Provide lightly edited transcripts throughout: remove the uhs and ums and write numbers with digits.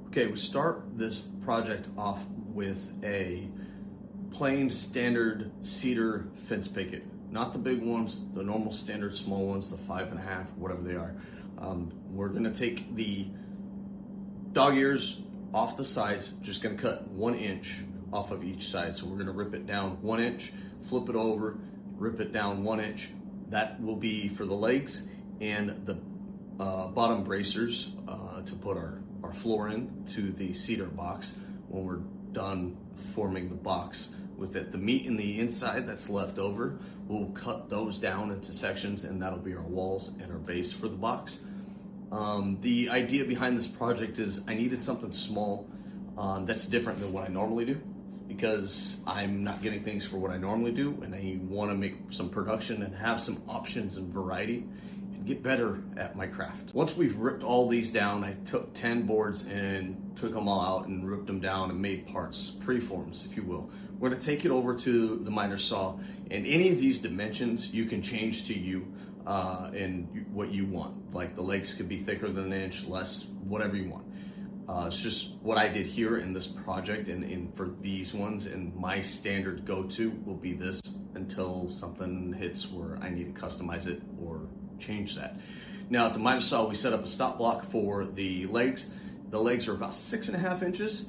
Okay, we start this project off with a plain standard cedar fence picket. Not the big ones, the normal standard small ones, the 5.5, whatever they are. We're gonna take the dog ears off the sides, just gonna cut 1 inch off of each side. So we're gonna rip it down 1 inch, flip it over, rip it down 1 inch. That will be for the legs and the bottom bracers to put our floor in to the cedar box when we're done forming the box with it. The meat in the inside that's left over, we'll cut those down into sections, and that'll be our walls and our base for the box. The idea behind this project is I needed something small that's different than what I normally do, because I'm not getting things for what I normally do, and I want to make some production and have some options and variety and get better at my craft. Once we've ripped all these down, I took 10 boards and took them all out and ripped them down and made parts, preforms, if you will. We're going to take it over to the miter saw, and any of these dimensions you can change to you and what you want. Like the legs could be thicker than 1 inch, less, whatever you want. It's just what I did here in this project, and for these ones, and my standard go-to will be this until something hits where I need to customize it or change that. Now at the miter saw, we set up a stop block for the legs. The legs are about 6.5 inches,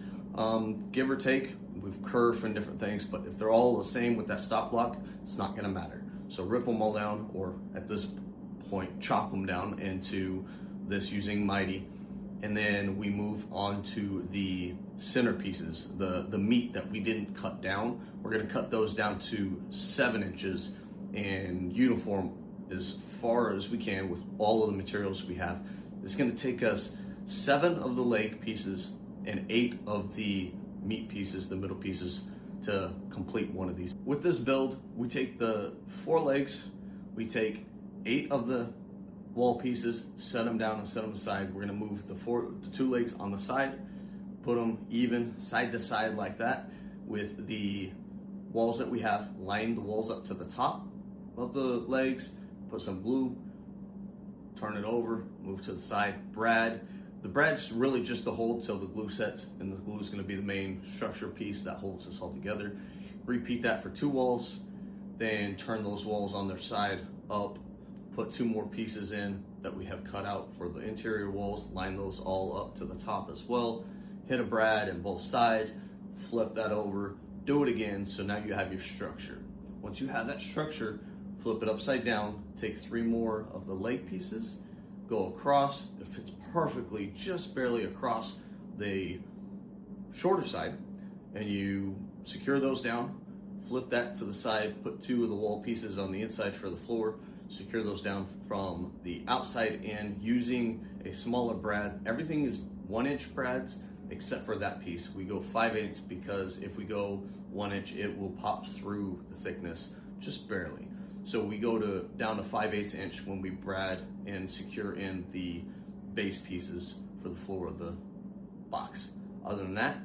give or take. We've curved and different things, but if they're all the same with that stop block, it's not gonna matter. So rip them all down, or at this point, chop them down into this using Mighty. And then we move on to the centerpieces, the meat that we didn't cut down. We're gonna cut those down to 7 inches and uniform as far as we can with all of the materials we have. It's gonna take us 7 of the leg pieces and 8 of the meat pieces, the middle pieces, to complete one of these. With this build, we take the 4 legs, we take 8 of the wall pieces, set them down and set them aside. We're gonna move the 2 legs on the side, put them even side to side like that with the walls that we have, line the walls up to the top of the legs, put some glue, turn it over, move to the side, brad. The brad's really just to hold till the glue sets, and the glue is gonna be the main structure piece that holds this all together. Repeat that for 2 walls, then turn those walls on their side up, put 2 more pieces in that we have cut out for the interior walls, line those all up to the top as well, hit a brad in both sides, flip that over, do it again, so now you have your structure. Once you have that structure, flip it upside down, take 3 more of the leg pieces, go across, it fits perfectly, just barely across the shorter side, and you secure those down, flip that to the side, put 2 of the wall pieces on the inside for the floor, secure those down from the outside in using a smaller brad. Everything is 1 inch brads except for that piece. We go 5/8 because if we go 1 inch, it will pop through the thickness just barely. So we go down to 5/8 inch when we brad and secure in the base pieces for the floor of the box. Other than that,